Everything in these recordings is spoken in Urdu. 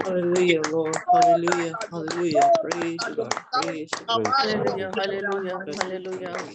Hallelujah, Lord. Hallelujah. Hallelujah. Praise you, Lord. Praise you, Lord. Hallelujah, hallelujah, hallelujah.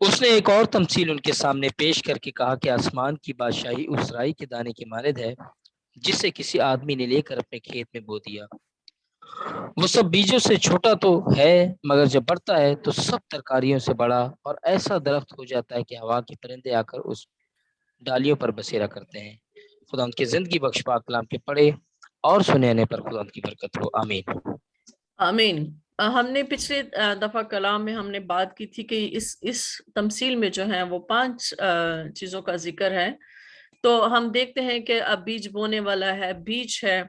اس نے ایک اور تمثیل ان کے سامنے پیش کر کے کہا کہ آسمان کی بادشاہی اس رائی کے دانے کی مانند ہے جسے کسی آدمی نے لے کر اپنے کھیت میں بو دیا۔ وہ سب بیجوں سے چھوٹا تو ہے، مگر جب بڑھتا ہے تو سب ترکاریوں سے بڑا اور ایسا درخت ہو جاتا ہے کہ ہوا کے پرندے آ کر اس ڈالیوں پر بسیرا کرتے ہیں۔ خدا ان کی زندگی بخش پاک کلام کے پڑھے اور سننے پر خدا ان کی برکت ہو، آمین۔ آمین۔ ہم نے پچھلے دفعہ کلام میں ہم نے بات کی تھی کہ اس تمثیل میں جو ہے وہ 5 چیزوں کا ذکر ہے۔ تو ہم دیکھتے ہیں کہ اب بیج بونے والا ہے، بیج ہے،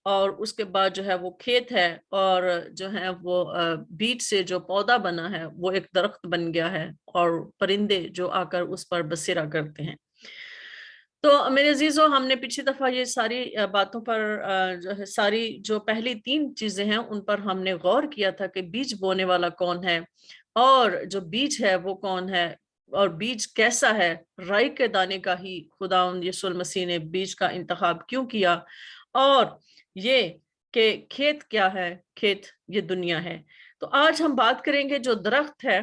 اور اس کے بعد جو ہے وہ کھیت ہے، اور جو ہے وہ بیج سے جو پودا بنا ہے وہ ایک درخت بن گیا ہے، اور پرندے جو آ کر اس پر بسیرا کرتے ہیں۔ تو میرے عزیزو، ہم نے پچھلی دفعہ یہ ساری باتوں پر جو ہے ساری جو پہلی 3 چیزیں ہیں ان پر ہم نے غور کیا تھا کہ بیج بونے والا کون ہے، اور جو بیج ہے وہ کون ہے، اور بیج کیسا ہے۔ رائی کے دانے کا ہی خداوند یسوع المسیح نے بیج کا انتخاب کیوں کیا، اور یہ کہ کھیت کیا ہے، کھیت یہ دنیا ہے۔ تو آج ہم بات کریں گے جو درخت ہے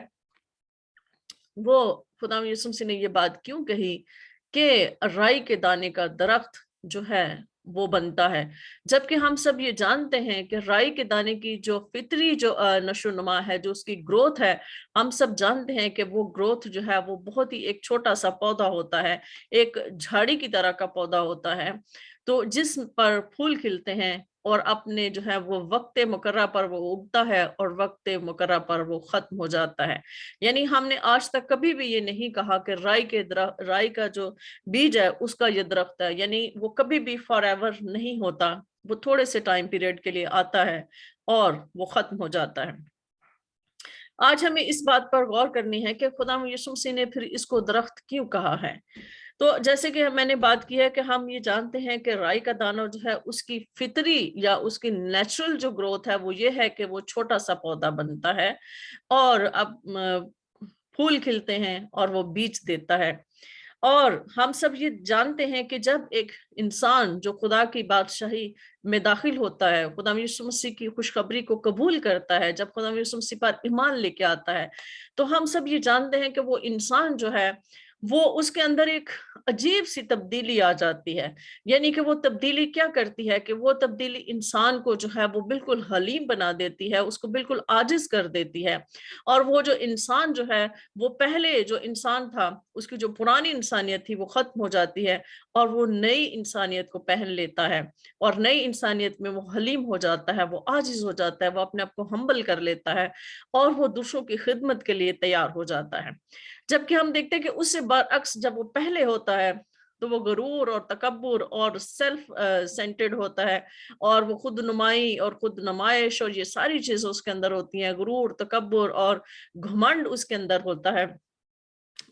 وہ خداوند یسوع مسیح نے یہ بات کیوں کہی کہ رائی کے دانے کا درخت جو ہے وہ بنتا ہے، جبکہ ہم سب یہ جانتے ہیں کہ رائی کے دانے کی جو فطری جو نشو نما ہے، جو اس کی گروتھ ہے، ہم سب جانتے ہیں کہ وہ گروتھ جو ہے وہ بہت ہی ایک چھوٹا سا پودا ہوتا ہے، ایک جھاڑی کی طرح کا پودا ہوتا ہے، تو جس پر پھول کھلتے ہیں، اور اپنے جو ہے وہ وقت مقررہ پر وہ اگتا ہے اور وقت مقررہ پر وہ ختم ہو جاتا ہے۔ یعنی ہم نے آج تک کبھی بھی یہ نہیں کہا کہ رائی کا جو بیج ہے اس کا یہ درخت ہے، یعنی وہ کبھی بھی فار ایور نہیں ہوتا، وہ تھوڑے سے ٹائم پیریڈ کے لیے آتا ہے اور وہ ختم ہو جاتا ہے۔ آج ہمیں اس بات پر غور کرنی ہے کہ خدا یسوع مسیح نے پھر اس کو درخت کیوں کہا ہے۔ تو جیسے کہ میں نے بات کی ہے کہ ہم یہ جانتے ہیں کہ رائی کا دانہ جو ہے اس کی فطری یا اس کی نیچرل جو گروتھ ہے وہ یہ ہے کہ وہ چھوٹا سا پودا بنتا ہے، اور اب پھول کھلتے ہیں اور وہ بیج دیتا ہے۔ اور ہم سب یہ جانتے ہیں کہ جب ایک انسان جو خدا کی بادشاہی میں داخل ہوتا ہے، خدا یسوع مسیح کی خوشخبری کو قبول کرتا ہے، جب خدا یسوع مسیح پر ایمان لے کے آتا ہے، تو ہم سب یہ جانتے ہیں کہ وہ انسان جو ہے وہ اس کے اندر ایک عجیب سی تبدیلی آ جاتی ہے۔ یعنی کہ وہ تبدیلی کیا کرتی ہے کہ وہ تبدیلی انسان کو جو ہے وہ بالکل حلیم بنا دیتی ہے، اس کو بالکل عاجز کر دیتی ہے، اور وہ جو انسان جو ہے وہ پہلے جو انسان تھا اس کی جو پرانی انسانیت تھی وہ ختم ہو جاتی ہے، اور وہ نئی انسانیت کو پہن لیتا ہے، اور نئی انسانیت میں وہ حلیم ہو جاتا ہے، وہ عاجز ہو جاتا ہے، وہ اپنے آپ کو ہمبل کر لیتا ہے، اور وہ دوسروں کی خدمت کے لیے تیار ہو جاتا ہے۔ جبکہ ہم دیکھتے ہیں کہ اس سے برعکس جب وہ پہلے ہوتا ہے تو وہ غرور اور تکبر اور سیلف سینٹرڈ ہوتا ہے، اور وہ خود نمائی اور خود نمائش اور یہ ساری چیزیں اس کے اندر ہوتی ہیں، غرور، تکبر اور گھمنڈ اس کے اندر ہوتا ہے،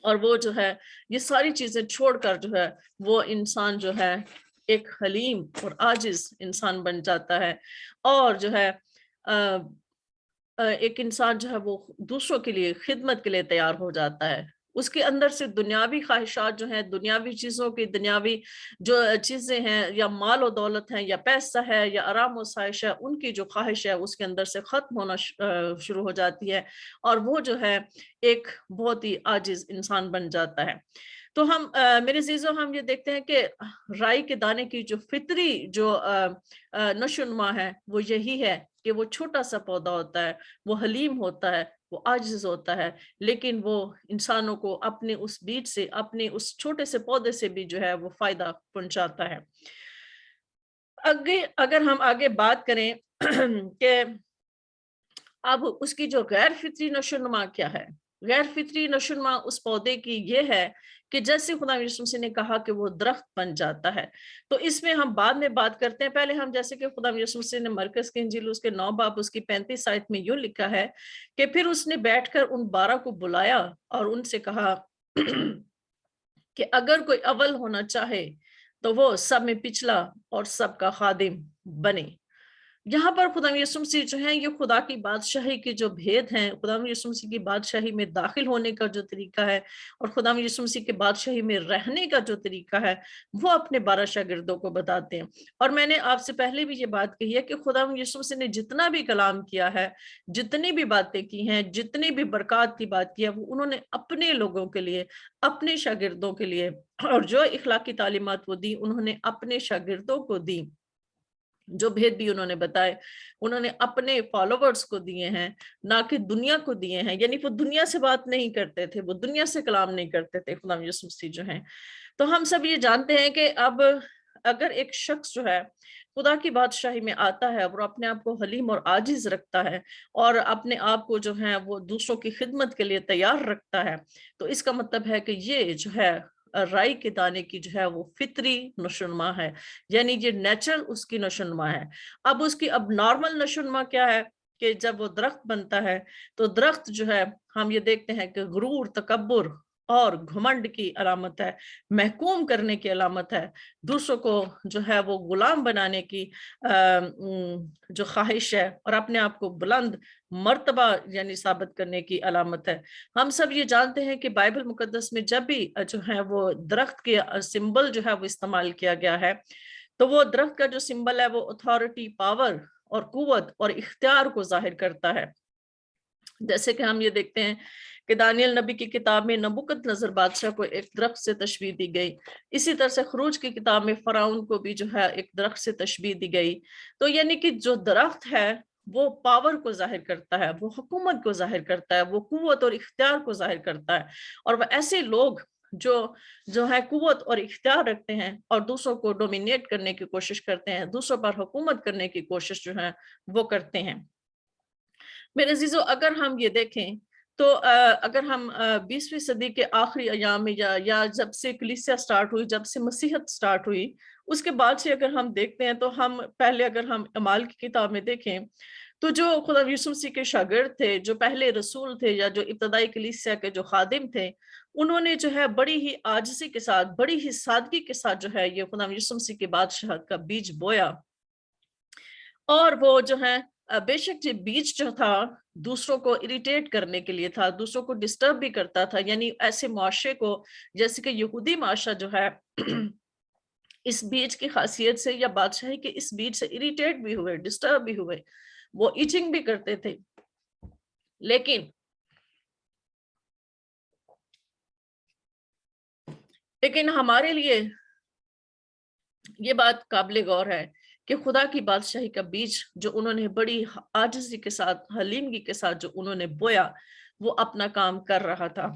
اور وہ جو ہے یہ ساری چیزیں چھوڑ کر جو ہے وہ انسان جو ہے ایک حلیم اور عاجز انسان بن جاتا ہے، اور جو ہے ایک انسان جو ہے وہ دوسروں کے لیے خدمت کے لیے تیار ہو جاتا ہے۔ اس کے اندر سے دنیاوی خواہشات جو ہیں، دنیاوی چیزوں کی دنیاوی جو چیزیں ہیں، یا مال و دولت ہیں، یا پیسہ ہے، یا آرام و سائش ہے، ان کی جو خواہش ہے اس کے اندر سے ختم ہونا شروع ہو جاتی ہے، اور وہ جو ہے ایک بہت ہی عاجز انسان بن جاتا ہے۔ تو ہم میرے عزیزو، ہم یہ دیکھتے ہیں کہ رائی کے دانے کی جو فطری جو نشو نما ہے وہ یہی ہے کہ وہ چھوٹا سا پودا ہوتا ہے، وہ حلیم ہوتا ہے، وہ عاجز ہوتا ہے، لیکن وہ انسانوں کو اپنے اس بیج سے، اپنے اس چھوٹے سے پودے سے بھی جو ہے وہ فائدہ پہنچاتا ہے۔ اگر ہم آگے بات کریں کہ اب اس کی جو غیر فطری نشو نما کیا ہے، غیر فطری نشو نما اس پودے کی یہ ہے کہ جیسے خدا یسوع مسیح نے کہا کہ وہ درخت بن جاتا ہے، تو اس میں ہم بعد میں بات کرتے ہیں۔ پہلے ہم جیسے کہ خدا یسوع مسیح نے مرکز کی انجیل اس کے 9 باب اس کی 35 آیت میں یوں لکھا ہے کہ پھر اس نے بیٹھ کر ان 12 کو بلایا اور ان سے کہا کہ اگر کوئی اول ہونا چاہے تو وہ سب میں پچھلا اور سب کا خادم بنے۔ یہاں پر خدا یسوع مسیح جو ہیں یہ خدا کی بادشاہی کے جو بھید ہیں، خدا یسوع مسیح کی بادشاہی میں داخل ہونے کا جو طریقہ ہے اور خدا یسوع مسیح کے بادشاہی میں رہنے کا جو طریقہ ہے وہ اپنے 12 شاگردوں کو بتاتے ہیں۔ اور میں نے آپ سے پہلے بھی یہ بات کہی ہے کہ خدا یسوع مسیح نے جتنا بھی کلام کیا ہے، جتنی بھی باتیں کی ہیں، جتنی بھی برکات کی بات کی ہے، وہ انہوں نے اپنے لوگوں کے لیے، اپنے شاگردوں کے لیے، اور جو اخلاقی تعلیمات وہ دی انہوں نے اپنے شاگردوں کو دی۔ جو بھید بھی انہوں نے بتائے انہوں نے اپنے فالوورز کو دیے ہیں، نہ کہ دنیا کو دیے ہیں۔ یعنی وہ دنیا سے بات نہیں کرتے تھے، وہ دنیا سے کلام نہیں کرتے تھے خدا یسوع مسیح جو ہیں۔ تو ہم سب یہ جانتے ہیں کہ اب اگر ایک شخص جو ہے خدا کی بادشاہی میں آتا ہے اور اپنے آپ کو حلیم اور عاجز رکھتا ہے اور اپنے آپ کو جو ہے وہ دوسروں کی خدمت کے لیے تیار رکھتا ہے، تو اس کا مطلب ہے کہ یہ جو ہے رائی کے دانے کی جو ہے وہ فطری نشوونما ہے، یعنی یہ نیچرل اس کی نشوونما ہے۔ اب اس کی اب نارمل نشوونما کیا ہے کہ جب وہ درخت بنتا ہے تو درخت جو ہے ہم یہ دیکھتے ہیں کہ غرور، تکبر اور گھمنڈ کی علامت ہے، محکوم کرنے کی علامت ہے، دوسروں کو جو ہے وہ غلام بنانے کی جو خواہش ہے اور اپنے آپ کو بلند مرتبہ یعنی ثابت کرنے کی علامت ہے۔ ہم سب یہ جانتے ہیں کہ بائبل مقدس میں جب بھی جو ہے وہ درخت کے سمبل جو ہے وہ استعمال کیا گیا ہے تو وہ درخت کا جو سمبل ہے وہ اتھارٹی، پاور اور قوت اور اختیار کو ظاہر کرتا ہے۔ جیسے کہ ہم یہ دیکھتے ہیں کہ دانیل نبی کی کتاب میں نبوکد نظر بادشاہ کو ایک درخت سے تشبیہ دی گئی، اسی طرح سے خروج کی کتاب میں فرعون کو بھی جو ہے ایک درخت سے تشبیہ دی گئی۔ تو یعنی کہ جو درخت ہے وہ پاور کو ظاہر کرتا ہے، وہ حکومت کو ظاہر کرتا ہے، وہ قوت اور اختیار کو ظاہر کرتا ہے، اور وہ ایسے لوگ جو ہے قوت اور اختیار رکھتے ہیں اور دوسروں کو ڈومینیٹ کرنے کی کوشش کرتے ہیں، دوسروں پر حکومت کرنے کی کوشش جو ہے وہ کرتے ہیں۔ میرے عزیزو، اگر ہم یہ دیکھیں تو اگر ہم 20ویں صدی کے آخری ایام میں یا جب سے کلیسیا سٹارٹ ہوئی، جب سے مسیحت سٹارٹ ہوئی، اس کے بعد سے اگر ہم دیکھتے ہیں تو ہم پہلے اگر ہم اعمال کی کتاب میں دیکھیں تو جو خدا یسوع مسیح کے شاگرد تھے، جو پہلے رسول تھے یا جو ابتدائی کلیسیا کے جو خادم تھے، انہوں نے جو ہے بڑی ہی عاجزی کے ساتھ، بڑی ہی سادگی کے ساتھ جو ہے یہ خدا یسوع مسیح کی بادشاہت کا بیج بویا، اور وہ جو ہے بے شک یہ بیج جو تھا دوسروں کو اریٹیٹ کرنے کے لیے تھا، دوسروں کو ڈسٹرب بھی کرتا تھا، یعنی ایسے معاشرے کو جیسے کہ یہودی معاشرہ جو ہے اس بیج کی خاصیت سے یا بادشاہی کے اس بیج سے اریٹیٹ بھی ہوئے، ڈسٹرب بھی ہوئے، وہ ایچنگ بھی کرتے تھے۔ لیکن ہمارے لیے یہ بات قابل غور ہے کہ خدا کی بادشاہی کا بیج جو انہوں نے بڑی عاجزی کے ساتھ، حلیمگی کے ساتھ جو انہوں نے بویا، وہ اپنا کام کر رہا تھا۔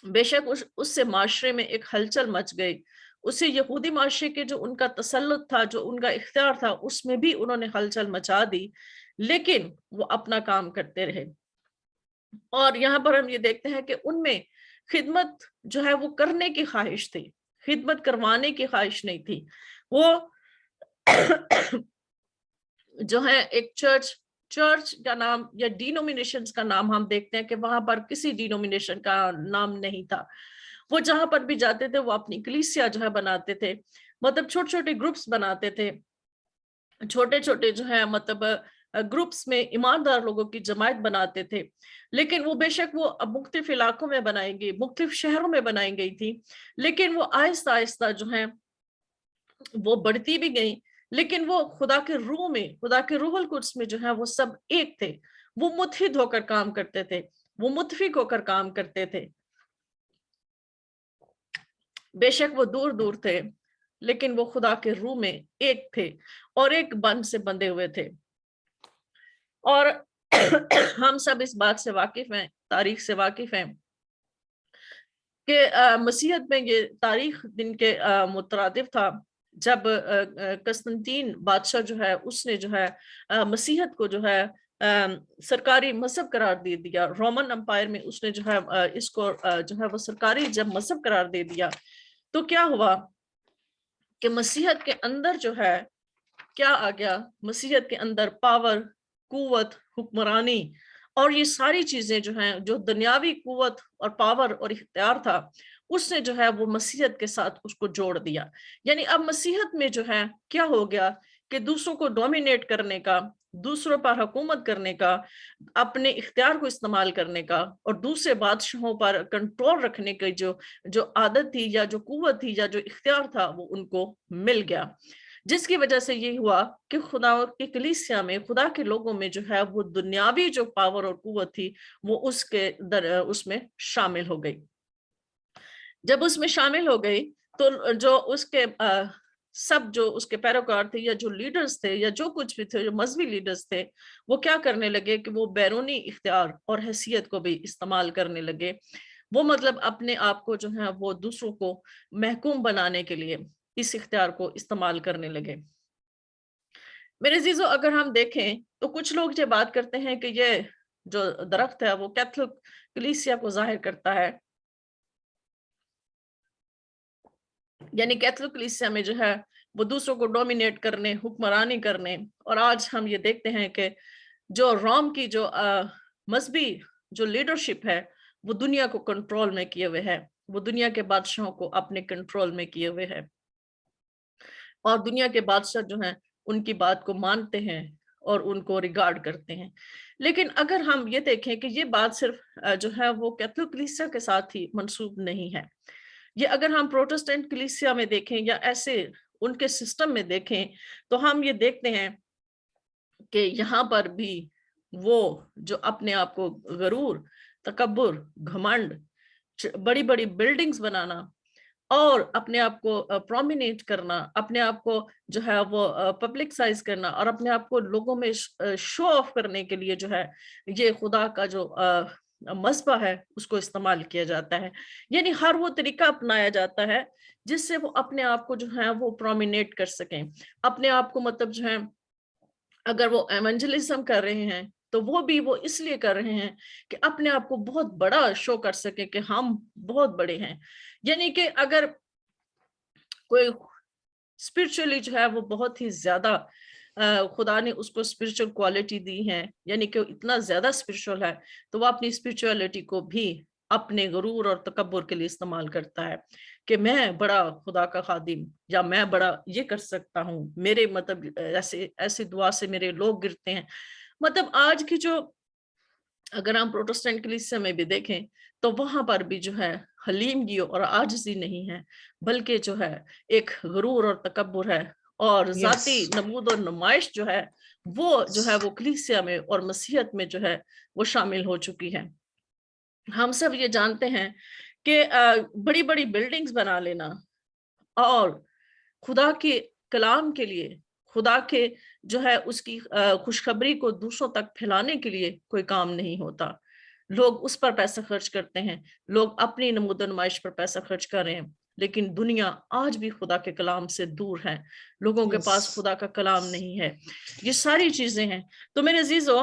بے شک اس سے معاشرے میں ایک ہلچل مچ گئی، اس سے یہودی معاشرے کے جو ان کا تسلط تھا، جو ان کا اختیار تھا، اس میں بھی انہوں نے ہلچل مچا دی، لیکن وہ اپنا کام کرتے رہے۔ اور یہاں پر ہم یہ دیکھتے ہیں کہ ان میں خدمت جو ہے وہ کرنے کی خواہش تھی، خدمت کروانے کی خواہش نہیں تھی۔ وہ جو ہے ایک چرچ کا نام یا ڈینومینیشنز کا نام ہم دیکھتے ہیں کہ وہاں پر کسی ڈینومینیشن کا نام نہیں تھا۔ وہ جہاں پر بھی جاتے تھے وہ اپنی کلیسیا جو ہے بناتے تھے، مطلب چھوٹے چھوٹے گروپس بناتے تھے، چھوٹے چھوٹے جو ہے مطلب گروپس میں ایماندار لوگوں کی جماعت بناتے تھے۔ لیکن وہ بے شک وہ مختلف علاقوں میں بنائی گئی، مختلف شہروں میں بنائی گئی تھی، لیکن وہ آہستہ آہستہ جو ہے وہ بڑھتی بھی گئی، لیکن وہ خدا کے روح میں، خدا کے روح القدس میں جو ہے وہ سب ایک تھے، وہ متحد ہو کر کام کرتے تھے، وہ متفق ہو کر کام کرتے تھے۔ بے شک وہ دور دور تھے لیکن وہ خدا کے روح میں ایک تھے اور ایک بند سے بندھے ہوئے تھے۔ اور ہم سب اس بات سے واقف ہیں، تاریخ سے واقف ہیں کہ مسیحیت میں یہ تاریخ دن کے مترادف تھا جب قسطنطین بادشاہ جو ہے اس نے جو ہے مسیحیت کو جو ہے سرکاری مذہب قرار دے دیا۔ رومن امپائر میں اس نے جو ہے اس کو جو ہے وہ سرکاری جب مذہب قرار دے دیا تو کیا ہوا کہ مسیحیت کے اندر جو ہے کیا آ گیا، مسیحیت کے اندر پاور، قوت، حکمرانی اور یہ ساری چیزیں جو ہیں، جو دنیاوی قوت اور پاور اور اختیار تھا، اس نے جو ہے وہ مسیحیت کے ساتھ اس کو جوڑ دیا۔ یعنی اب مسیحیت میں جو ہے کیا ہو گیا کہ دوسروں کو ڈومینیٹ کرنے کا, دوسروں پر حکومت کرنے کا, اپنے اختیار کو استعمال کرنے کا اور دوسرے بادشاہوں پر کنٹرول رکھنے کی جو عادت تھی یا جو قوت تھی یا جو اختیار تھا وہ ان کو مل گیا, جس کی وجہ سے یہ ہوا کہ خدا کی کلیسیا میں, خدا کے لوگوں میں جو ہے وہ دنیاوی جو پاور اور قوت تھی وہ اس میں شامل ہو گئی. جب اس میں شامل ہو گئی تو جو اس کے سب جو اس کے پیروکار تھے یا جو لیڈرز تھے یا جو کچھ بھی تھے, جو مذہبی لیڈرز تھے, وہ کیا کرنے لگے کہ وہ بیرونی اختیار اور حیثیت کو بھی استعمال کرنے لگے. وہ مطلب اپنے آپ کو جو ہے وہ دوسروں کو محکوم بنانے کے لیے اس اختیار کو استعمال کرنے لگے. میرے عزیزو, اگر ہم دیکھیں تو کچھ لوگ یہ بات کرتے ہیں کہ یہ جو درخت ہے وہ کیتھولک کلیسیا کو ظاہر کرتا ہے, یعنی کیتھولک کلیسیا میں جو ہے وہ دوسروں کو ڈومینیٹ کرنے, حکمرانی کرنے. اور آج ہم یہ دیکھتے ہیں کہ جو روم کی جو مذہبی جو لیڈرشپ ہے وہ دنیا کو کنٹرول میں کیے ہوئے ہے, وہ دنیا کے بادشاہوں کو اپنے کنٹرول میں کیے ہوئے ہے, اور دنیا کے بادشاہ جو ہیں ان کی بات کو مانتے ہیں اور ان کو ریگارڈ کرتے ہیں. لیکن اگر ہم یہ دیکھیں کہ یہ بات صرف جو ہے وہ کیتھولک کلیسیا کے ساتھ ہی منسوب نہیں ہے, یہ اگر ہم پروٹسٹنٹ کلیسیا میں دیکھیں یا ایسے ان کے سسٹم میں دیکھیں تو ہم یہ دیکھتے ہیں کہ یہاں پر بھی وہ جو اپنے آپ کو غرور, تکبر, گھمنڈ, بڑی بڑی بلڈنگز بنانا اور اپنے آپ کو پرومینیٹ کرنا, اپنے آپ کو جو ہے وہ پبلکسائز کرنا اور اپنے آپ کو لوگوں میں شو آف کرنے کے لیے جو ہے یہ خدا کا جو مذہبہ ہے اس کو استعمال کیا جاتا ہے. یعنی ہر وہ طریقہ اپنایا جاتا ہے جس سے وہ اپنے آپ کو جو ہے وہ پرومینیٹ کر سکیں, اپنے آپ کو مطلب جو ہے اگر وہ ایونجلزم کر رہے ہیں تو وہ اس لیے کر رہے ہیں کہ اپنے آپ کو بہت بڑا شو کر سکیں کہ ہم بہت بڑے ہیں. یعنی کہ اگر کوئی اسپرچولی جو ہے وہ بہت ہی زیادہ خدا نے اس کو اسپرچل کوالٹی دی ہے, یعنی کہ اتنا زیادہ اسپرچل ہے, تو وہ اپنی اسپرچولیٹی کو بھی اپنے غرور اور تکبر کے لیے استعمال کرتا ہے کہ میں بڑا خدا کا خادم یا میں بڑا یہ کر سکتا ہوں, میرے مطلب ایسے دعا سے میرے لوگ گرتے ہیں. مطلب آج کی جو اگر ہم پروٹسٹنٹ کلیسیا میں بھی دیکھیں تو وہاں پر بھی جو ہے حلیمگی اور عاجزی نہیں ہے, بلکہ جو ہے ایک غرور اور تکبر ہے, اور ذاتی نمود اور نمائش جو ہے وہ کلیسیا میں اور مسیحیت میں جو ہے وہ شامل ہو چکی ہے. ہم سب یہ جانتے ہیں کہ بڑی بڑی بلڈنگز بنا لینا اور خدا کے کلام کے لیے, خدا کے جو ہے اس کی خوشخبری کو دوسروں تک پھیلانے کے لیے کوئی کام نہیں ہوتا. لوگ اس پر پیسہ خرچ کرتے ہیں, لوگ اپنی نمود و نمائش پر پیسہ خرچ کر رہے ہیں, لیکن دنیا آج بھی خدا کے کلام سے دور ہے, لوگوں کے پاس خدا کا کلام نہیں ہے. یہ ساری چیزیں ہیں. تو میرے عزیزو,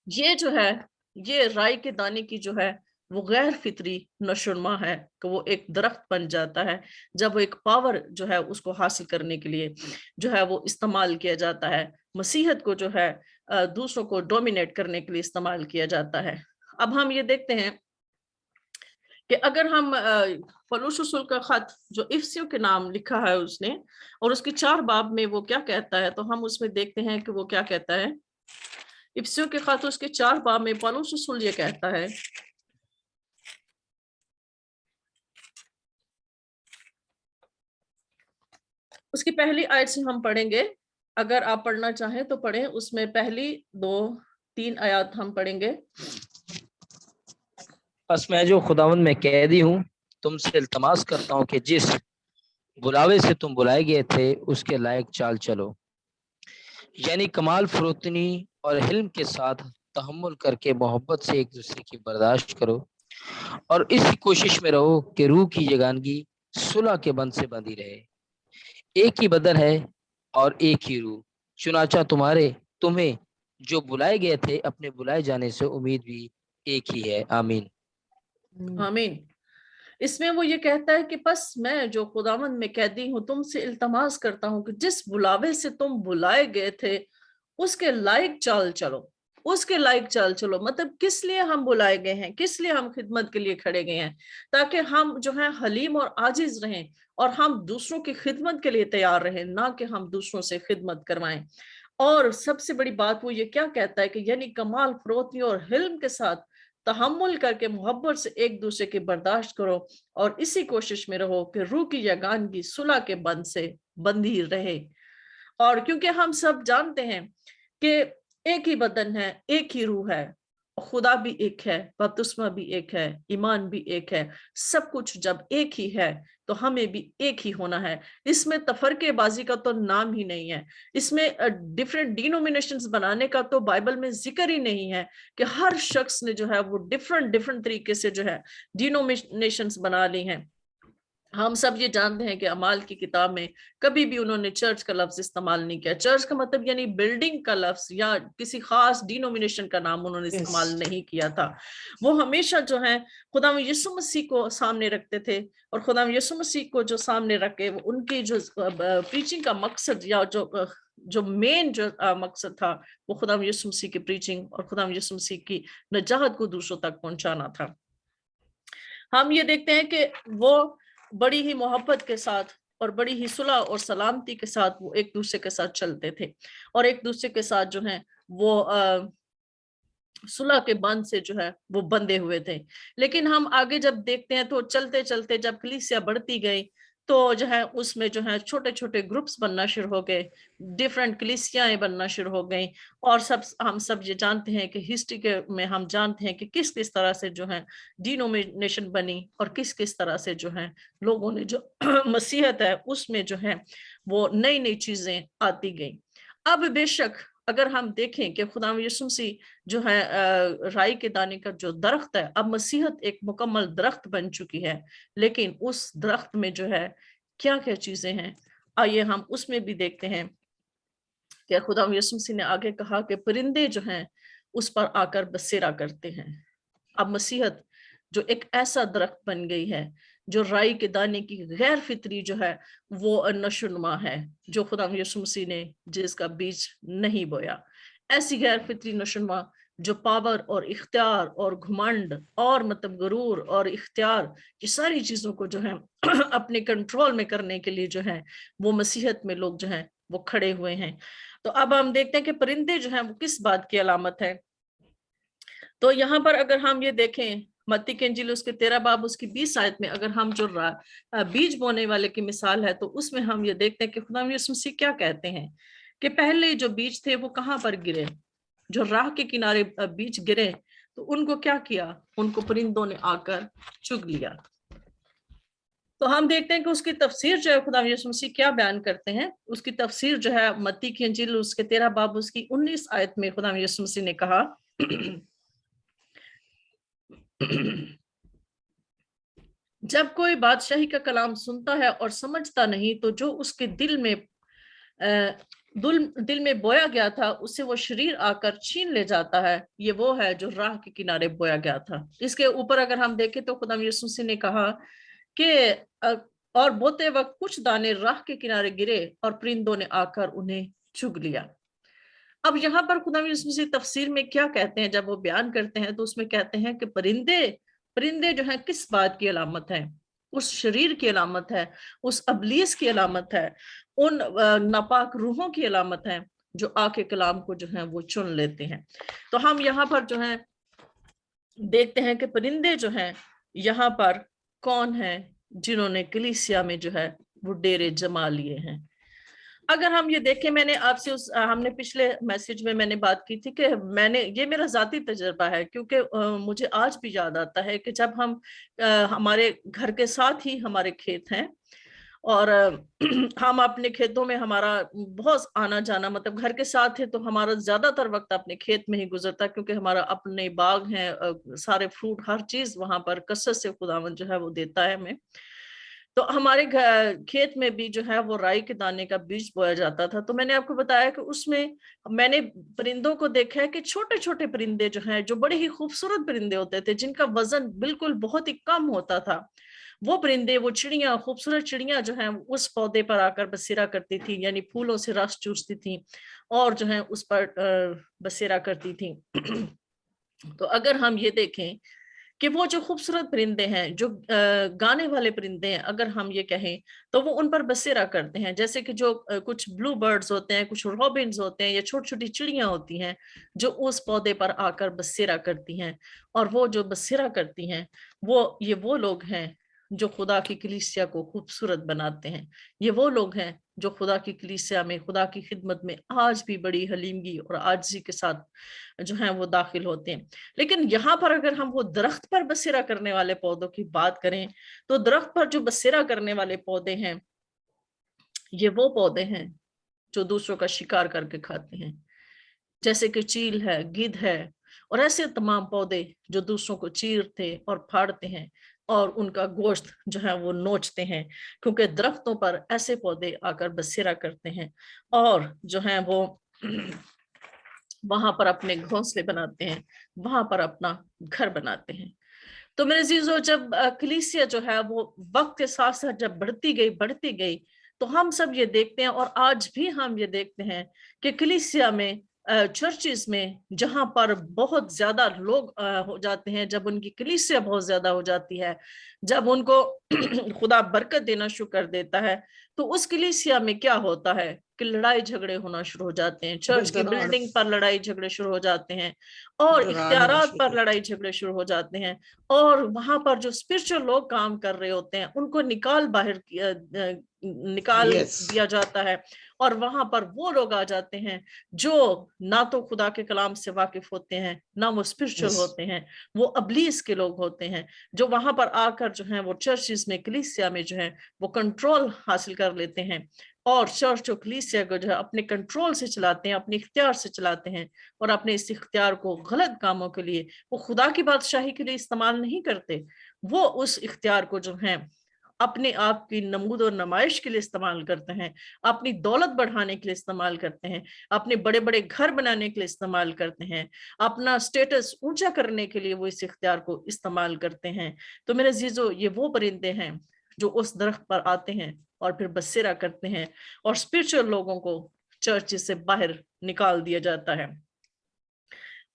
یہ جو ہے یہ رائی کے دانے کی جو ہے وہ غیر فطری نشوونما ہے کہ وہ ایک درخت بن جاتا ہے جب وہ ایک پاور جو ہے اس کو حاصل کرنے کے لیے جو ہے وہ استعمال کیا جاتا ہے, مسیحیت کو جو ہے دوسروں کو ڈومینیٹ کرنے کے لیے استعمال کیا جاتا ہے. اب ہم یہ دیکھتے ہیں کہ اگر ہم پولس رسول کا خط جو افسیوں کے نام لکھا ہے اس نے, اور اس کے 4 باب میں وہ کیا کہتا ہے, تو ہم اس میں دیکھتے ہیں کہ وہ کیا کہتا ہے. افسیوں کے خط اس کے 4 باب میں پولس رسول یہ کہتا ہے, اس کی پہلی آیت سے ہم پڑھیں گے, اگر آپ پڑھنا چاہیں تو پڑھیں, اس میں پہلی 2-3 آیات ہم پڑھیں گے. بس میں جو خداوند میں قیدی ہوں تم سے التماس کرتا ہوں کہ جس بلاوے سے تم بلائے گئے تھے اس کے لائق چال چلو, یعنی کمال فروتنی اور حلم کے ساتھ تحمل کر کے محبت سے ایک دوسرے کی برداشت کرو, اور اسی کوشش میں رہو کہ روح کی یگانگی صلح کے بند سے بندھی رہے. ایک ہی بدن ہے اور ایک ہی روح, چنانچہ تمہیں جو بلائے گئے تھے اپنے بلائے جانے سے امید بھی ایک ہی ہے. آمین آمین. اس میں وہ یہ کہتا ہے کہ پس میں جو خداوند میں قیدی ہوں تم سے التماس کرتا ہوں کہ جس بلاوے سے تم بلائے گئے تھے اس کے لائق چال چلو. اس کے لائق چال چلو. مطلب کس لیے ہم بلائے گئے ہیں, کس لیے ہم خدمت کے لیے کھڑے گئے ہیں؟ تاکہ ہم جو ہے حلیم اور عاجز رہیں اور ہم دوسروں کی خدمت کے لیے تیار رہیں, نہ کہ ہم دوسروں سے خدمت کروائیں. اور سب سے بڑی بات وہ یہ کیا کہتا ہے کہ یعنی کمال فروتنی اور حلم کے ساتھ تحمل کر کے محبت سے ایک دوسرے کی برداشت کرو, اور اسی کوشش میں رہو کہ روح کی یگانگی صلح کے بند سے بندھی رہے. اور کیونکہ ہم سب جانتے ہیں کہ ایک ہی بدن ہے, ایک ہی روح ہے, خدا بھی ایک ہے, بپتسمہ بھی ایک ہے, ایمان بھی ایک ہے, سب کچھ جب ایک ہی ہے تو ہمیں بھی ایک ہی ہونا ہے. اس میں تفرقے بازی کا تو نام ہی نہیں ہے, اس میں ڈیفرنٹ ڈینومینیشنز بنانے کا تو بائبل میں ذکر ہی نہیں ہے کہ ہر شخص نے جو ہے وہ ڈیفرنٹ طریقے سے جو ہے ڈینومینیشنز بنا لی ہیں. ہم سب یہ جانتے ہیں کہ اعمال کی کتاب میں کبھی بھی انہوں نے چرچ کا لفظ استعمال نہیں کیا. چرچ کا مطلب یعنی بلڈنگ کا لفظ یا کسی خاص ڈینومینیشن کا نام انہوں نے استعمال نہیں کیا تھا. وہ ہمیشہ جو ہے خدا یسوع مسیح کو سامنے رکھتے تھے, اور خدا یسوع مسیح کو جو سامنے رکھے ان کی جو پریچنگ کا مقصد یا جو مین جو مقصد تھا وہ خدا یسوع مسیح کی پریچنگ اور خدا یسوع مسیح کی نجات کو دوسروں تک پہنچانا تھا. ہم یہ دیکھتے ہیں کہ وہ بڑی ہی محبت کے ساتھ اور بڑی ہی صلح اور سلامتی کے ساتھ وہ ایک دوسرے کے ساتھ چلتے تھے, اور ایک دوسرے کے ساتھ جو ہے وہ صلح کے بند سے جو ہے وہ بندھے ہوئے تھے. لیکن ہم آگے جب دیکھتے ہیں تو چلتے چلتے جب کلیسیا بڑھتی گئی تو جو ہے اس میں جو ہے چھوٹے چھوٹے گروپس بننا شروع ہو گئے, ڈیفرنٹ کلیسیاں بننا شروع ہو گئیں, اور ہم سب یہ جانتے ہیں کہ ہسٹری کے میں ہم جانتے ہیں کہ کس طرح سے جو ہے ڈینومینیشن بنی, اور کس طرح سے جو ہے لوگوں نے جو مسیحت ہے اس میں جو ہے وہ نئی نئی چیزیں آتی گئیں. اب بے شک اگر ہم دیکھیں کہ خدا یسوع مسیح جو ہے رائی کے دانے کا جو درخت ہے, اب مسیحت ایک مکمل درخت بن چکی ہے, لیکن اس درخت میں جو ہے کیا کیا چیزیں ہیں آئیے ہم اس میں بھی دیکھتے ہیں کہ خدا یسوع مسیح نے آگے کہا کہ پرندے جو ہیں اس پر آ کر بسیرا کرتے ہیں. اب مسیحت جو ایک ایسا درخت بن گئی ہے جو رائی کے دانے کی غیر فطری جو ہے وہ نشو نما ہے, جو خدا یسوع مسیح نے جس کا بیج نہیں بویا. ایسی غیر فطری نشو نما جو پاور اور اختیار اور گھمنڈ اور مطلب غرور اور اختیار یہ ساری چیزوں کو جو ہے اپنے کنٹرول میں کرنے کے لیے جو ہے وہ مسیحت میں لوگ جو ہیں وہ کھڑے ہوئے ہیں. تو اب ہم دیکھتے ہیں کہ پرندے جو ہیں وہ کس بات کی علامت ہے. تو یہاں پر اگر ہم یہ دیکھیں متی کی انجیل اس کے 13 باب اس کی 20 آیت میں اگر ہم جو بیج بونے والے کی مثال ہے تو اس میں ہم یہ دیکھتے ہیں کہ خدا یسوع مسیح کیا کہتے ہیں کہ پہلے جو بیج تھے وہ کہاں پر گرے, جو راہ کے کنارے بیج گرے تو ان کو کیا کیا, ان کو پرندوں نے آ کر چگ لیا. تو ہم دیکھتے ہیں کہ اس کی تفسیر جو ہے خدا یسوع مسیح کیا بیان کرتے ہیں. اس کی تفسیر جو ہے متی کی انجیل اس کے 13 باب اس کی 19 آیت میں خدا یسوع مسیح نے کہا جب کوئی بادشاہی کا کلام سنتا ہے اور سمجھتا نہیں تو جو اس کے دل میں بویا گیا تھا اسے وہ شریر آ کر چھین لے جاتا ہے. یہ وہ ہے جو راہ کے کنارے بویا گیا تھا. اس کے اوپر اگر ہم دیکھیں تو خدا یسوع مسیح نے کہا کہ اور بوتے وقت کچھ دانے راہ کے کنارے گرے اور پرندوں نے آ کر انہیں چگ لیا. اب یہاں پر خدا یسوع مسیح تفسیر میں کیا کہتے ہیں جب وہ بیان کرتے ہیں تو اس میں کہتے ہیں کہ پرندے جو ہیں کس بات کی علامت ہے, اس شریر کی علامت ہے, اس ابلیس کی علامت ہے, ان ناپاک روحوں کی علامت ہے جو آ کے کلام کو جو ہے وہ چن لیتے ہیں. تو ہم یہاں پر جو ہے دیکھتے ہیں کہ پرندے جو ہیں یہاں پر کون ہیں جنہوں نے کلیسیا میں جو ہے وہ ڈیرے جما لیے ہیں. اگر ہم یہ دیکھیں میں نے آپ سے ہم نے پچھلے میسج میں نے بات کی تھی کہ یہ میرا ذاتی تجربہ ہے کیونکہ مجھے آج بھی یاد آتا ہے کہ جب ہمارے گھر کے ساتھ ہی ہمارے کھیت ہیں اور ہم اپنے کھیتوں میں ہمارا بہت آنا جانا مطلب گھر کے ساتھ ہے تو ہمارا زیادہ تر وقت اپنے کھیت میں ہی گزرتا کیونکہ ہمارا اپنے باغ ہیں, سارے فروٹ ہر چیز وہاں پر کثرت سے خداوند جو ہے وہ دیتا ہے ہمیں. تو ہمارے کھیت میں بھی جو ہے وہ رائی کے دانے کا بیج بویا جاتا تھا. تو میں نے آپ کو بتایا کہ اس میں میں نے پرندوں کو دیکھا ہے کہ چھوٹے چھوٹے پرندے جو ہیں جو بڑے ہی خوبصورت پرندے ہوتے تھے جن کا وزن بالکل بہت ہی کم ہوتا تھا وہ پرندے وہ چڑیاں خوبصورت چڑیاں جو ہیں اس پودے پر آ کر بسیرا کرتی تھی یعنی پھولوں سے رس چوستی تھیں اور جو ہیں اس پر بسیرا کرتی تھیں تو اگر ہم یہ دیکھیں کہ وہ جو خوبصورت پرندے ہیں جو گانے والے پرندے ہیں اگر ہم یہ کہیں تو وہ ان پر بسیرا کرتے ہیں جیسے کہ جو کچھ بلو برڈز ہوتے ہیں کچھ رابنز ہوتے ہیں یا چھوٹی چھوٹی چڑیاں ہوتی ہیں جو اس پودے پر آ کر بسیرا کرتی ہیں اور وہ جو بسیرا کرتی ہیں وہ لوگ ہیں جو خدا کی کلیسیا کو خوبصورت بناتے ہیں یہ وہ لوگ ہیں جو خدا کی کلیسیا میں خدا کی خدمت میں آج بھی بڑی حلیمگی اور عاجزی کے ساتھ جو ہیں وہ داخل ہوتے ہیں لیکن یہاں پر اگر ہم وہ درخت پر بسیرا کرنے والے پودوں کی بات کریں تو درخت پر جو بسیرا کرنے والے پودے ہیں یہ وہ پودے ہیں جو دوسروں کا شکار کر کے کھاتے ہیں جیسے کہ چیل ہے گدھ ہے اور ایسے تمام پودے جو دوسروں کو چیرتے اور پھاڑتے ہیں اور ان کا گوشت جو ہے وہ نوچتے ہیں کیونکہ درختوں پر ایسے پودے آ کر بسیرا کرتے ہیں اور جو ہیں وہ وہاں پر اپنے گھونسلے بناتے ہیں وہاں پر اپنا گھر بناتے ہیں تو میرے عزیزو جب کلیسیا جو ہے وہ وقت کے ساتھ ساتھ جب بڑھتی گئی تو ہم سب یہ دیکھتے ہیں اور آج بھی ہم یہ دیکھتے ہیں کہ کلیسیا میں چرچز میں جہاں پر بہت زیادہ لوگ ہو جاتے ہیں جب ان کی کلیسیا بہت زیادہ ہو جاتی ہے جب ان کو خدا برکت دینا شروع کر دیتا ہے تو اس کلیسیا میں کیا ہوتا ہے کہ لڑائی جھگڑے ہونا شروع ہو جاتے ہیں چرچ کی بلڈنگ پر لڑائی جھگڑے شروع ہو جاتے ہیں اور اختیارات پر لڑائی جھگڑے شروع ہو جاتے ہیں اور وہاں پر جو اسپرچل لوگ کام کر رہے ہوتے ہیں ان کو نکال دیا جاتا ہے اور وہاں پر وہ لوگ آ جاتے ہیں جو نہ تو خدا کے کلام سے واقف ہوتے ہیں نہ وہ اسپرچل ہوتے ہیں وہ ابلیس کے لوگ ہوتے ہیں جو وہاں پر آ کر جو ہیں وہ چرچز میں کلیسیا میں جو ہے وہ کنٹرول حاصل کر لیتے ہیں اور چرچ و کلیسیا کو جو ہے اپنے کنٹرول سے چلاتے ہیں اپنے اختیار سے چلاتے ہیں اور اپنے اس اختیار کو غلط کاموں کے لیے وہ خدا کی بادشاہی کے لیے استعمال نہیں کرتے وہ اس اختیار کو جو ہے اپنے آپ کی نمود و نمائش کے لیے استعمال کرتے ہیں اپنی دولت بڑھانے کے لیے استعمال کرتے ہیں اپنے بڑے بڑے گھر بنانے کے لیے استعمال کرتے ہیں اپنا سٹیٹس اونچا کرنے کے لیے وہ اس اختیار کو استعمال کرتے ہیں تو میرے عزیزو یہ وہ پرندے ہیں جو اس درخت پر آتے ہیں اور پھر بسیرا کرتے ہیں اور اسپرچل لوگوں کو چرچ سے باہر نکال دیا جاتا ہے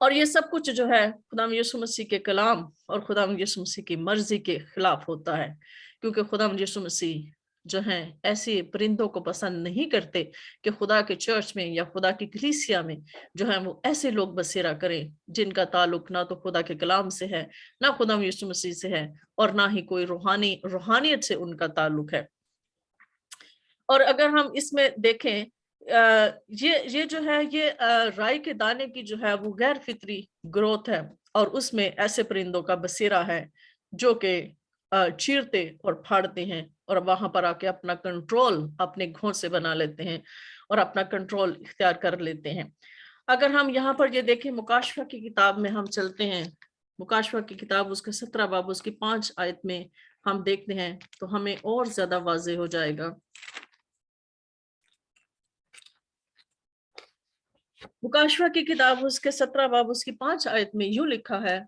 اور یہ سب کچھ جو ہے خداوند یسوع مسیح کے کلام اور خداوند یسوع مسیح کی مرضی کے خلاف ہوتا ہے کیونکہ خداوند یسوع مسیح جو ہیں ایسے پرندوں کو پسند نہیں کرتے کہ خدا کے چرچ میں یا خدا کی کلیسیا میں جو ہے وہ ایسے لوگ بسیرا کریں جن کا تعلق نہ تو خدا کے کلام سے ہے نہ خداوند یسوع مسیح سے ہے اور نہ ہی کوئی روحانیت سے ان کا تعلق ہے اور اگر ہم اس میں دیکھیں یہ جو ہے یہ رائی کے دانے کی جو ہے وہ غیر فطری گروتھ ہے اور اس میں ایسے پرندوں کا بسیرا ہے جو کہ چیرتے اور پھاڑتے ہیں اور وہاں پر آ کے اپنا کنٹرول اپنے گھونسے بنا لیتے ہیں اور اپنا کنٹرول اختیار کر لیتے ہیں اگر ہم یہاں پر یہ دیکھیں مکاشفہ کی کتاب میں ہم چلتے ہیں مکاشفہ کی کتاب اس کے 17 باب اس کی 5 آیت میں ہم دیکھتے ہیں تو ہمیں اور زیادہ واضح ہو جائے گا مکاشفہ کی کتاب اس کے 17 باب اس کی 5 آیت میں یوں لکھا ہے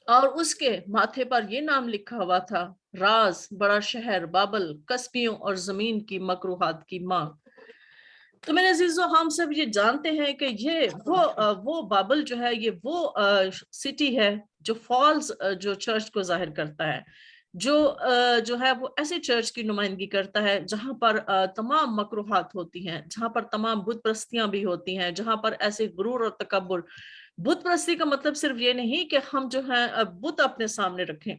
اور اس کے ماتھے پر یہ نام لکھا ہوا تھا راز بڑا شہر بابل کسبیوں اور زمین کی مکروہات کی ماں تو میرے عزیزو ہم سب یہ جانتے ہیں کہ یہ وہ بابل جو ہے یہ وہ سٹی ہے جو فالز جو چرچ کو ظاہر کرتا ہے جو ہے وہ ایسے چرچ کی نمائندگی کرتا ہے جہاں پر تمام مکروہات ہوتی ہیں جہاں پر تمام بت پرستیاں بھی ہوتی ہیں جہاں پر ایسے غرور اور تکبر بت پرستی کا مطلب صرف یہ نہیں کہ ہم جو ہے بت اپنے سامنے رکھیں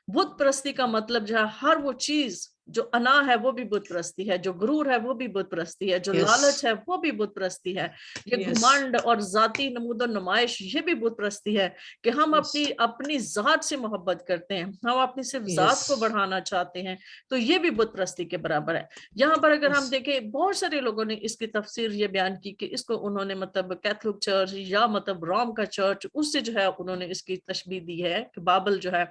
بت پرستی کا مطلب جو ہے ہر وہ چیز جو انا ہے وہ بھی بت پرستی ہے جو غرور ہے وہ بھی بت پرستی ہے جو لالچ ہے وہ بھی بت پرستی ہے یہ گھمنڈ اور ذاتی نمود و نمائش یہ بھی بت پرستی ہے کہ ہم اپنی ذات سے محبت کرتے ہیں ہم اپنی صرف ذات کو بڑھانا چاہتے ہیں تو یہ بھی بت پرستی کے برابر ہے یہاں پر اگر ہم دیکھیں بہت سارے لوگوں نے اس کی تفسیر یہ بیان کی کہ اس کو انہوں نے مطلب کیتھولک چرچ یا مطلب روم کا چرچ اس سے جو ہے انہوں نے اس کی تشبیہ دی ہے کہ بابل جو ہے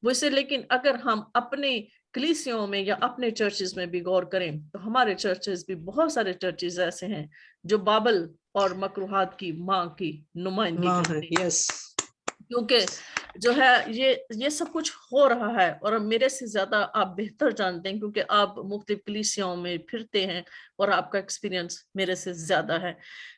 وہ اسے لیکن اگر ہم اپنے کلیسیوں میں یا اپنے چرچز میں بھی غور کریں تو ہمارے چرچز بھی بہت سارے چرچز ایسے ہیں جو بابل اور مکروہات کی ماں کی نمائندگی کرتے ہیں کیونکہ جو ہے یہ سب کچھ ہو رہا ہے، اور میرے سے زیادہ آپ بہتر جانتے ہیں کیونکہ آپ مختلف کلیسیاؤں میں پھرتے ہیں اور آپ کا ایکسپیرینس میرے سے زیادہ ہے۔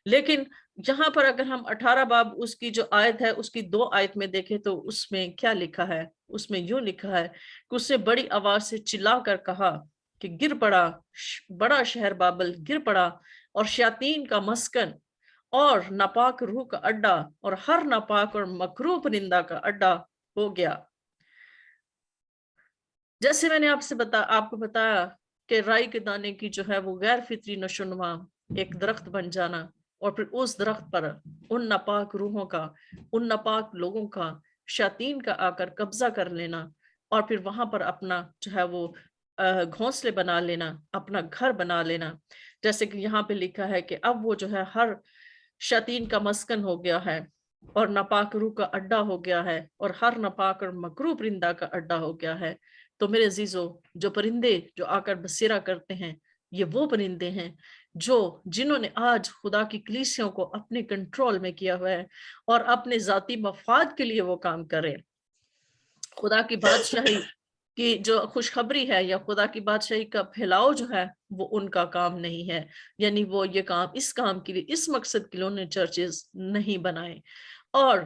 لیکن یہاں پر اگر ہم 18 باب اس کی جو آیت ہے اس کی 2 آیت میں دیکھیں تو اس میں کیا لکھا ہے؟ اس میں یوں لکھا ہے کہ اس نے بڑی آواز سے چلا کر کہا کہ گر پڑا بڑا شہر بابل، گر پڑا اور شیاطین کا مسکن اور ناپاک روح کا اڈا اور ہر ناپاک اور مکروہ پرندہ کا اڈا ہو گیا۔ جیسے میں نے آپ کو بتایا کہ رائی کے دانے کی جو ہے وہ غیر فطری نشوونما ایک درخت بن جانا، اور پھر اس درخت پر ان ناپاک روحوں کا، ان ناپاک لوگوں کا، شیاطین کا آ کر قبضہ کر لینا، اور پھر وہاں پر اپنا جو ہے وہ گھونسلے بنا لینا، اپنا گھر بنا لینا۔ جیسے کہ یہاں پہ لکھا ہے کہ اب وہ جو ہے ہر شیاطین کا مسکن ہو گیا ہے اور ناپاک روح کا اڈا ہو گیا ہے اور ہر ناپاک اور مکروہ پرندہ کا اڈا ہو گیا ہے۔ تو میرے عزیزو، جو پرندے جو آ کر بسیرا کرتے ہیں یہ وہ پرندے ہیں جنہوں نے آج خدا کی کلیسیوں کو اپنے کنٹرول میں کیا ہوا ہے اور اپنے ذاتی مفاد کے لیے وہ کام کریں۔ خدا کی بادشاہی کی جو خوشخبری ہے یا خدا کی بادشاہی کا پھیلاؤ جو ہے وہ ان کا کام نہیں ہے، یعنی وہ یہ کام اس کام کے لیے، اس مقصد کے لیے انہوں نے چرچز نہیں بنائے۔ اور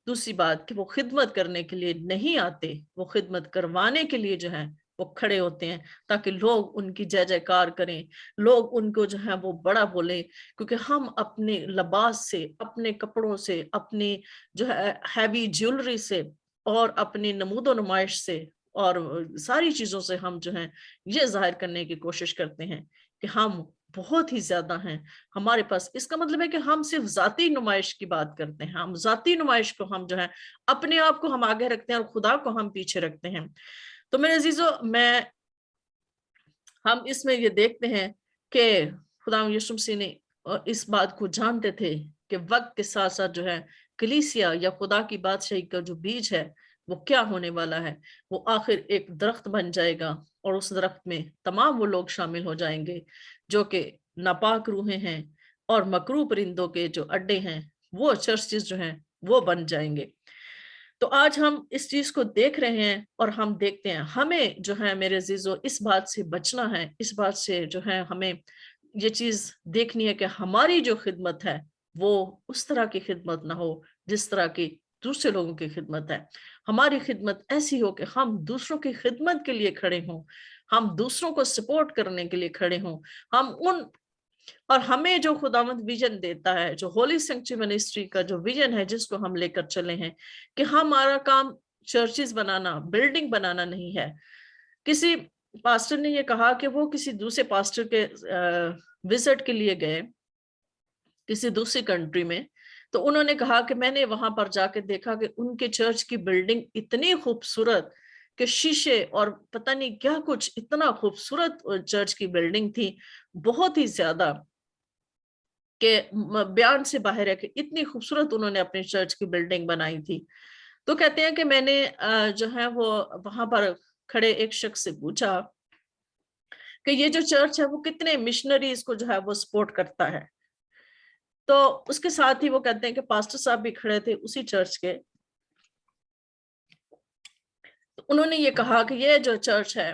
دوسری بات کہ وہ خدمت کرنے کے لیے نہیں آتے، وہ خدمت کروانے کے لیے جو ہے وہ کھڑے ہوتے ہیں تاکہ لوگ ان کی جے جے کار کریں، لوگ ان کو جو ہے وہ بڑا بولیں، کیونکہ ہم اپنے لباس سے، اپنے کپڑوں سے، اپنے جو ہے ہیوی جیولری سے اور اپنی نمود و نمائش سے اور ساری چیزوں سے ہم جو ہیں یہ ظاہر کرنے کی کوشش کرتے ہیں کہ ہم بہت ہی زیادہ ہیں ہمارے پاس۔ اس کا مطلب ہے کہ ہم صرف ذاتی نمائش کی بات کرتے ہیں، ہم ذاتی نمائش کو ہم جو ہے اپنے آپ کو ہم آگے رکھتے ہیں اور خدا کو ہم پیچھے رکھتے ہیں۔ تو میرے عزیزو، ہم اس میں یہ دیکھتے ہیں کہ خدا یسوع مسیح نے اس بات کو جانتے تھے کہ وقت کے ساتھ ساتھ جو ہے کلیسیا یا خدا کی بادشاہی کا جو بیج ہے وہ کیا ہونے والا ہے، وہ آخر ایک درخت بن جائے گا، اور اس درخت میں تمام وہ لوگ شامل ہو جائیں گے جو کہ ناپاک روحیں ہیں اور مکروہ پرندوں کے جو اڈے ہیں، وہ چرچز جو ہیں وہ بن جائیں گے۔ تو آج ہم اس چیز کو دیکھ رہے ہیں اور ہم دیکھتے ہیں ہمیں جو ہے میرے عزیزو اس بات سے بچنا ہے، اس بات سے جو ہے ہمیں یہ چیز دیکھنی ہے کہ ہماری جو خدمت ہے وہ اس طرح کی خدمت نہ ہو جس طرح کی دوسرے لوگوں کی خدمت ہے۔ ہماری خدمت ایسی ہو کہ ہم دوسروں کی خدمت کے لیے کھڑے ہوں، ہم دوسروں کو سپورٹ کرنے کے لیے کھڑے ہوں، اور ہمیں جو خداوند ویژن دیتا ہے، جو ہولی سینکچری منسٹری کا جو ویژن ہے جس کو ہم لے کر چلے ہیں، کہ ہمارا کام چرچز بنانا، بلڈنگ بنانا نہیں ہے۔ کسی پاسٹر نے یہ کہا کہ وہ کسی دوسرے پاسٹر کے وزٹ کے لیے گئے کسی دوسری کنٹری میں، تو انہوں نے کہا کہ میں نے وہاں پر جا کے دیکھا کہ ان کے چرچ کی بلڈنگ اتنی خوبصورت کہ شیشے اور پتہ نہیں کیا کچھ، اتنا خوبصورت چرچ کی بلڈنگ تھی، بہت ہی زیادہ کہ بیان سے باہر ہے کہ اتنی خوبصورت انہوں نے اپنے چرچ کی بلڈنگ بنائی تھی۔ تو کہتے ہیں کہ میں نے جو ہے وہ وہاں پر کھڑے ایک شخص سے پوچھا کہ یہ جو چرچ ہے وہ کتنے مشنریز کو جو ہے وہ سپورٹ کرتا ہے۔ تو اس کے ساتھ ہی وہ کہتے ہیں کہ پاسٹر صاحب بھی کھڑے تھے اسی چرچ کے، تو انہوں نے یہ کہا کہ یہ جو چرچ ہے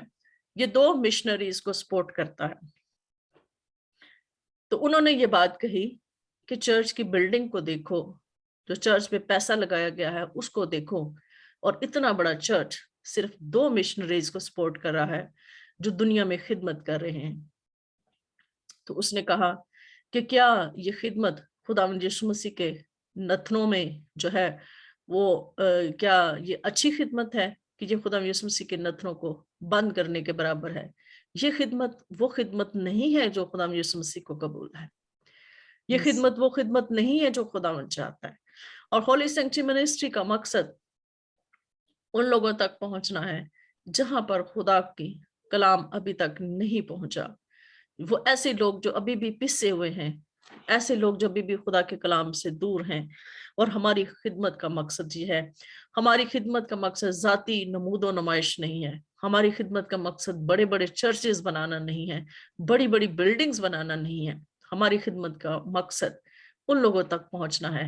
یہ 2 مشنریز کو سپورٹ کرتا ہے۔ تو انہوں نے یہ بات کہی کہ چرچ کی بلڈنگ کو دیکھو، جو چرچ میں پیسہ لگایا گیا ہے اس کو دیکھو، اور اتنا بڑا چرچ صرف 2 مشنریز کو سپورٹ کر رہا ہے جو دنیا میں خدمت کر رہے ہیں۔ تو اس نے کہا کہ کیا یہ خدمت خداوند یسوع مسیح کے نتنوں میں جو ہے وہ کیا یہ اچھی خدمت ہے کہ یہ خداوند یسوع مسیح کے نتنوں کو بند کرنے کے برابر ہے؟ یہ خدمت وہ خدمت نہیں ہے جو خداوند یسوع مسیح کو قبول ہے، یہ خدمت وہ خدمت نہیں ہے جو خداوند چاہتا ہے۔ اور ہولی سینکچری منسٹری کا مقصد ان لوگوں تک پہنچنا ہے جہاں پر خدا کی کلام ابھی تک نہیں پہنچا، وہ ایسے لوگ جو ابھی بھی پسے ہوئے ہیں، ایسے لوگ جو ابھی بھی خدا کے کلام سے دور ہیں۔ اور ہماری خدمت کا مقصد یہ ہے، ہماری خدمت کا مقصد ذاتی نمود و نمائش نہیں ہے، ہماری خدمت کا مقصد بڑے بڑے چرچز بنانا نہیں ہے، بڑی بڑی بلڈنگز بنانا نہیں ہے، ہماری خدمت کا مقصد ان لوگوں تک پہنچنا ہے